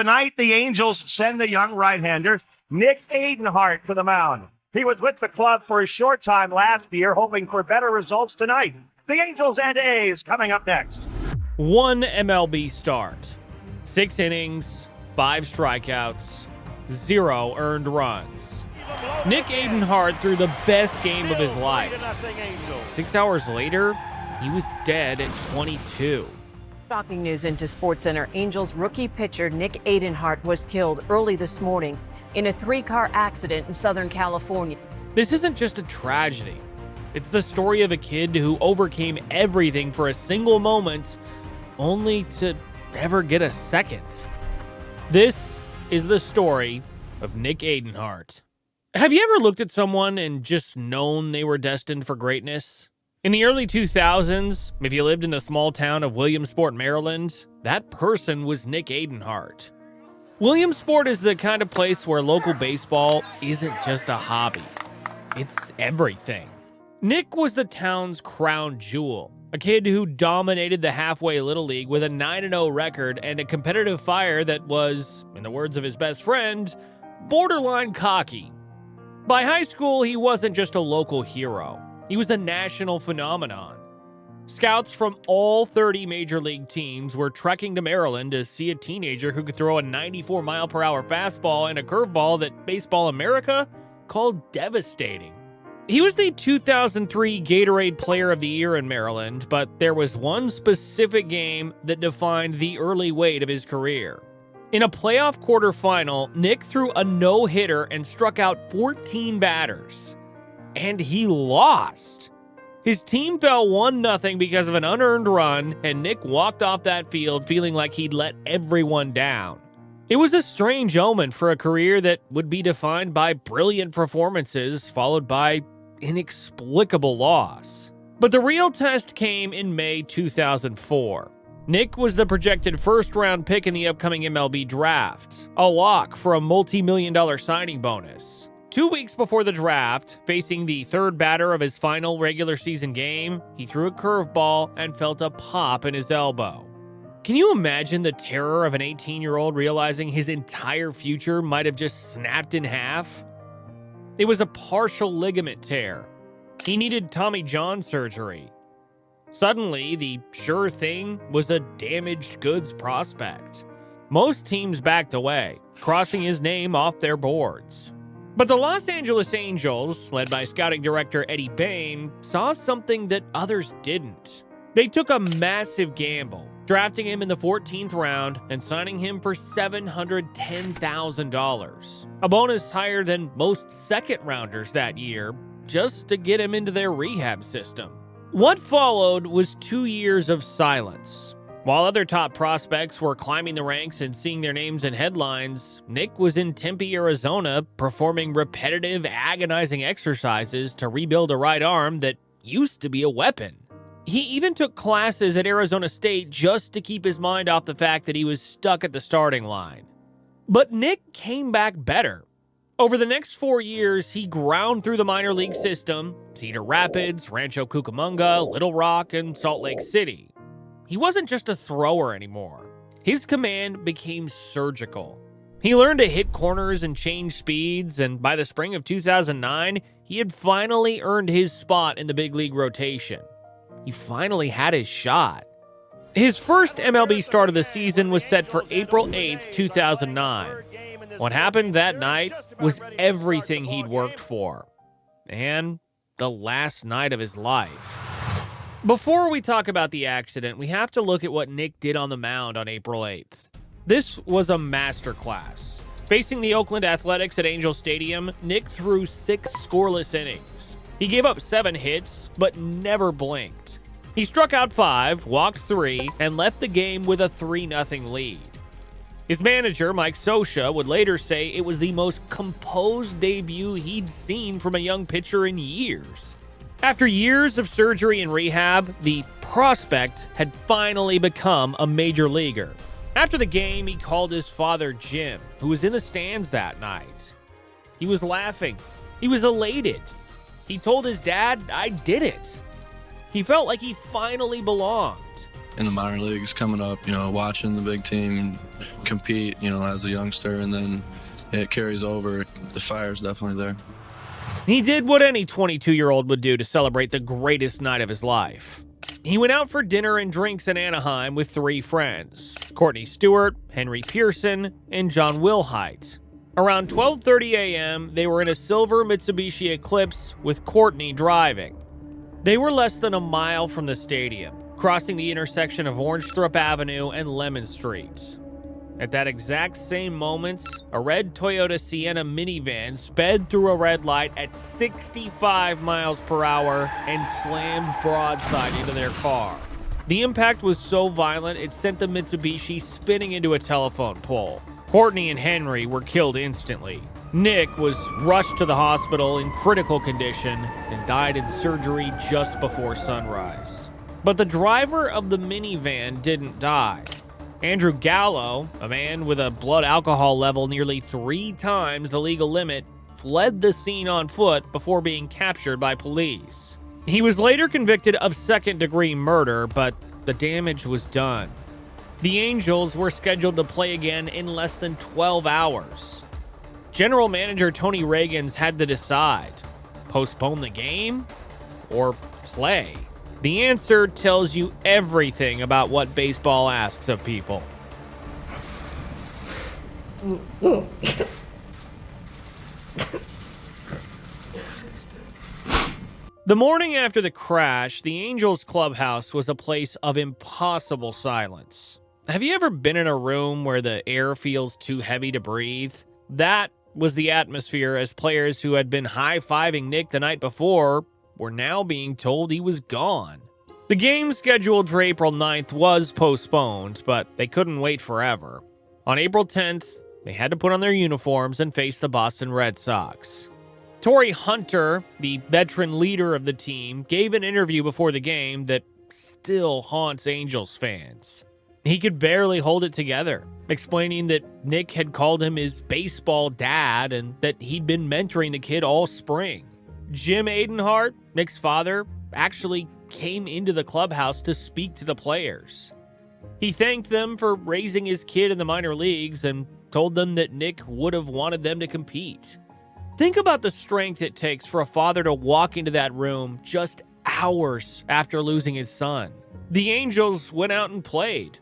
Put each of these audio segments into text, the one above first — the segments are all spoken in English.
Tonight, the Angels send the young right-hander Nick Adenhart to the mound. He was with the club for a short time last year, hoping for better results tonight. The Angels and A's coming up next. One MLB start, 6 innings, 5 strikeouts, 0 earned runs. Nick Adenhart threw the best game of his life. 6 hours later, he was dead at 22. Shocking news into SportsCenter. Angels rookie pitcher Nick Adenhart was killed early this morning in a 3-car accident in Southern California. This isn't just a tragedy. It's the story of a kid who overcame everything for a single moment, only to never get a second. This is the story of Nick Adenhart. Have you ever looked at someone and just known they were destined for greatness? In the early 2000s, if you lived in the small town of Williamsport, Maryland, that person was Nick Adenhart. Williamsport is the kind of place where local baseball isn't just a hobby. It's everything. Nick was the town's crown jewel, a kid who dominated the halfway Little League with a 9-0 record and a competitive fire that was, in the words of his best friend, borderline cocky. By high school, he wasn't just a local hero. He was a national phenomenon. Scouts from all 30 major league teams were trekking to Maryland to see a teenager who could throw a 94-mile-per-hour fastball and a curveball that Baseball America called devastating. He was the 2003 Gatorade Player of the Year in Maryland, but there was one specific game that defined the early weight of his career. In a playoff quarterfinal, Nick threw a no-hitter and struck out 14 batters. And he lost. His team fell 1-0 because of an unearned run, and Nick walked off that field feeling like he'd let everyone down. It was a strange omen for a career that would be defined by brilliant performances followed by inexplicable loss. But the real test came in May 2004. Nick was the projected first-round pick in the upcoming MLB draft, a lock for a multi-million-dollar signing bonus. 2 weeks before the draft, facing the third batter of his final regular season game, he threw a curveball and felt a pop in his elbow. Can you imagine the terror of an 18-year-old realizing his entire future might have just snapped in half? It was a partial ligament tear. He needed Tommy John surgery. Suddenly, the sure thing was a damaged goods prospect. Most teams backed away, crossing his name off their boards. But the Los Angeles Angels, led by scouting director Eddie Bain, saw something that others didn't. They took a massive gamble, drafting him in the 14th round and signing him for $710,000, a bonus higher than most second-rounders that year, just to get him into their rehab system. What followed was 2 years of silence. While other top prospects were climbing the ranks and seeing their names in headlines, Nick was in Tempe, Arizona, performing repetitive, agonizing exercises to rebuild a right arm that used to be a weapon. He even took classes at Arizona State just to keep his mind off the fact that he was stuck at the starting line. But Nick came back better. Over the next 4 years, he ground through the minor league system, Cedar Rapids, Rancho Cucamonga, Little Rock, and Salt Lake City. He wasn't just a thrower anymore. His command became surgical. He learned to hit corners and change speeds, and by the spring of 2009, he had finally earned his spot in the big league rotation. He finally had his shot. His first MLB start of the season was set for April 8th, 2009. What happened that night was everything he'd worked for, and the last night of his life. Before we talk about the accident, we have to look at what Nick did on the mound on April 8th. This was a masterclass. Facing the Oakland Athletics at Angel Stadium, Nick threw 6 scoreless innings. He gave up 7 hits, but never blinked. He struck out 5, walked 3, and left the game with a 3-0 lead. His manager, Mike Scioscia, would later say it was the most composed debut he'd seen from a young pitcher in years. After years of surgery and rehab, the prospect had finally become a major leaguer. After the game, he called his father, Jim, who was in the stands that night. He was laughing. He was elated. He told his dad, "I did it." He felt like he finally belonged. in the minor leagues coming up, watching the big team compete, as a youngster, and then it carries over. The fire's definitely there. He did what any 22-year-old would do to celebrate the greatest night of his life. He went out for dinner and drinks in Anaheim with 3 friends: Courtney Stewart, Henry Pearson, and John Wilhite. Around 12:30 a.m., they were in a silver Mitsubishi Eclipse with Courtney driving. They were less than a mile from the stadium, crossing the intersection of Orangethorpe Avenue and Lemon Street. At that exact same moment, a red Toyota Sienna minivan sped through a red light at 65 miles per hour and slammed broadside into their car. The impact was so violent it sent the Mitsubishi spinning into a telephone pole. Courtney and Henry were killed instantly. Nick was rushed to the hospital in critical condition and died in surgery just before sunrise. But the driver of the minivan didn't die. Andrew Gallo, a man with a blood alcohol level nearly 3 times the legal limit, fled the scene on foot before being captured by police. He was later convicted of second-degree murder, but the damage was done. The Angels were scheduled to play again in less than 12 hours. General manager Tony Reagans had to decide: postpone the game or play? The answer tells you everything about what baseball asks of people. The morning after the crash, the Angels clubhouse was a place of impossible silence. Have you ever been in a room where the air feels too heavy to breathe? That was the atmosphere as players who had been high-fiving Nick the night before were now being told he was gone. The game scheduled for April 9th was postponed, but they couldn't wait forever. On April 10th, they had to put on their uniforms and face the Boston Red Sox. Torrey Hunter, the veteran leader of the team, gave an interview before the game that still haunts Angels fans. He could barely hold it together, explaining that Nick had called him his baseball dad and that he'd been mentoring the kid all spring. Jim Adenhart, Nick's father, actually came into the clubhouse to speak to the players. He thanked them for raising his kid in the minor leagues and told them that Nick would have wanted them to compete. Think about the strength it takes for a father to walk into that room just hours after losing his son. The Angels went out and played.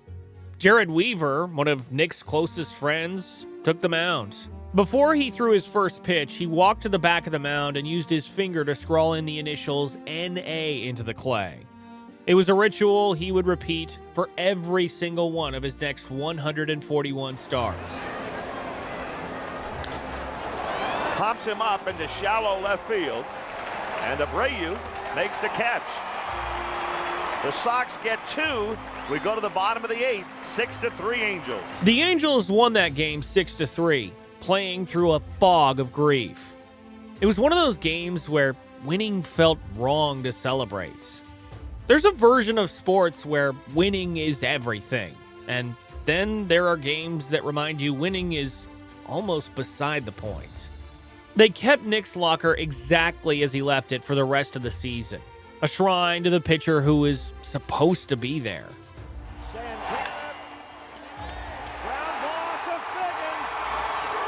Jared Weaver, one of Nick's closest friends, took the mound. Before he threw his first pitch, he walked to the back of the mound and used his finger to scrawl in the initials NA into the clay. It was a ritual he would repeat for every single one of his next 141 starts. Pops him up into shallow left field, and Abreu makes the catch. The Sox get 2. We go to the bottom of the 8th, 6-3 Angels. The Angels won that game 6-3, playing through a fog of grief. It was one of those games where winning felt wrong to celebrate. There's a version of sports where winning is everything, and then there are games that remind you winning is almost beside the point. They kept Nick's locker exactly as he left it for the rest of the season, a shrine to the pitcher who is supposed to be there. Santana, ground ball to Figgins.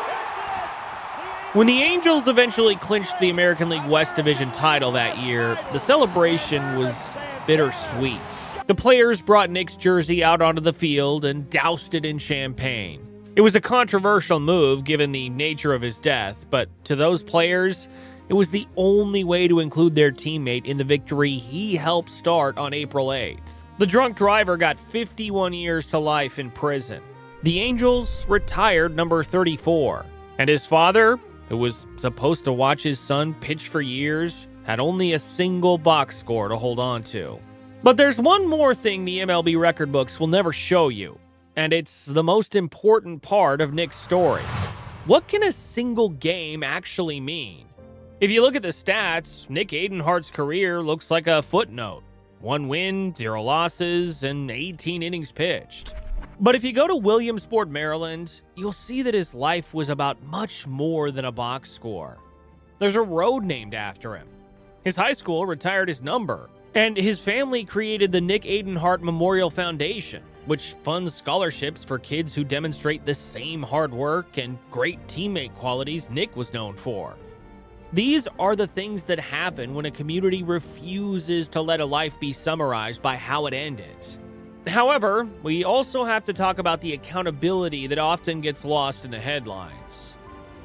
That's it. When the Angels eventually clinched the American League West Division title that year, the celebration was bittersweet. The players brought Nick's jersey out onto the field and doused it in champagne. It was a controversial move given the nature of his death, but to those players, it was the only way to include their teammate in the victory he helped start on April 8th. The drunk driver got 51 years to life in prison. The Angels retired number 34, and his father, who was supposed to watch his son pitch for years, had only a single box score to hold on to. But there's one more thing the MLB record books will never show you, and it's the most important part of Nick's story. What can a single game actually mean? If you look at the stats, Nick Adenhart's career looks like a footnote. 1 win, 0 losses, and 18 innings pitched. But if you go to Williamsport, Maryland, you'll see that his life was about much more than a box score. There's a road named after him. His high school retired his number, And his family created the Nick Adenhart Memorial Foundation, which funds scholarships for kids who demonstrate the same hard work and great teammate qualities Nick was known for. These are the things that happen when a community refuses to let a life be summarized by how it ended. However, we also have to talk about the accountability that often gets lost in the headlines.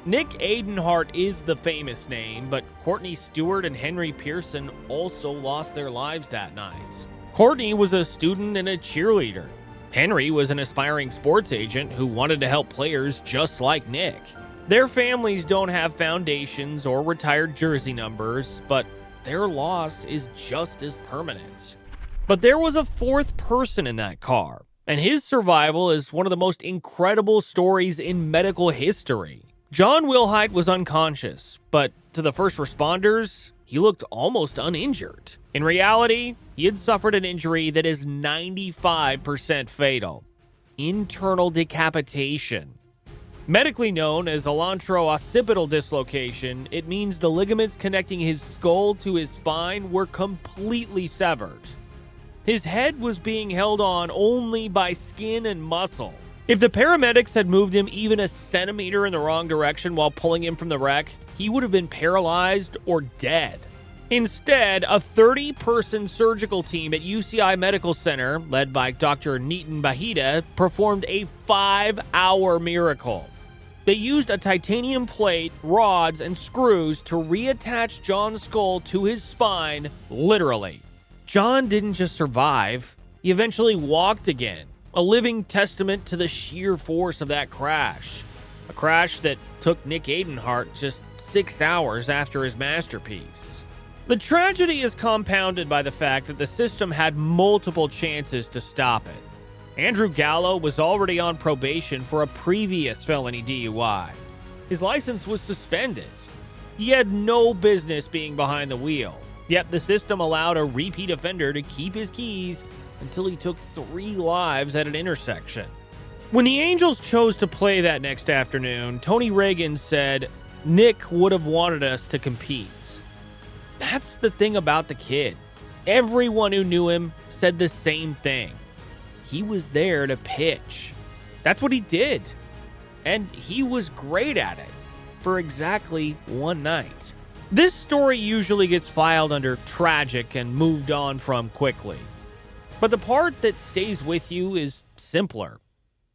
Nick Adenhart is the famous name, but Courtney Stewart and Henry Pearson also lost their lives that night. Courtney was a student and a cheerleader. Henry was an aspiring sports agent who wanted to help players just like Nick. Their families don't have foundations or retired jersey numbers, but their loss is just as permanent. But there was a fourth person in that car, and his survival is one of the most incredible stories in medical history. John Wilhite was unconscious, but to the first responders, he looked almost uninjured. In reality, he had suffered an injury that is 95% fatal: internal decapitation. Medically known as alantro-occipital dislocation, it means the ligaments connecting his skull to his spine were completely severed. His head was being held on only by skin and muscle. If the paramedics had moved him even a centimeter in the wrong direction while pulling him from the wreck, he would have been paralyzed or dead. Instead, a 30-person surgical team at UCI Medical Center, led by Dr. Nitin Bahida, performed a 5-hour miracle. They used a titanium plate, rods, and screws to reattach John's skull to his spine, literally. John didn't just survive, he eventually walked again, a living testament to the sheer force of that crash. A crash that took Nick Adenhart just 6 hours after his masterpiece. The tragedy is compounded by the fact that the system had multiple chances to stop it. Andrew Gallo was already on probation for a previous felony DUI. His license was suspended. He had no business being behind the wheel, yet the system allowed a repeat offender to keep his keys until he took 3 lives at an intersection. When the Angels chose to play that next afternoon, Tony Reagan said, "Nick would have wanted us to compete." That's the thing about the kid. Everyone who knew him said the same thing. He was there to pitch. That's what he did. And he was great at it for exactly one night. This story usually gets filed under tragic and moved on from quickly. But the part that stays with you is simpler.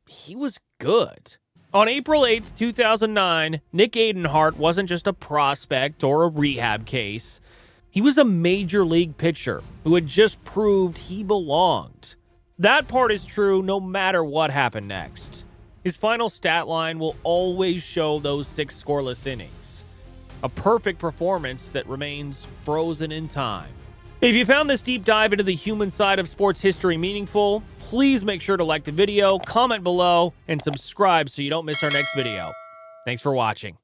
He was good. On April 8th, 2009, Nick Adenhart wasn't just a prospect or a rehab case. He was a major league pitcher who had just proved he belonged. That part is true no matter what happened next. His final stat line will always show those 6 scoreless innings. A perfect performance that remains frozen in time. If you found this deep dive into the human side of sports history meaningful, please make sure to like the video, comment below, and subscribe so you don't miss our next video. Thanks for watching.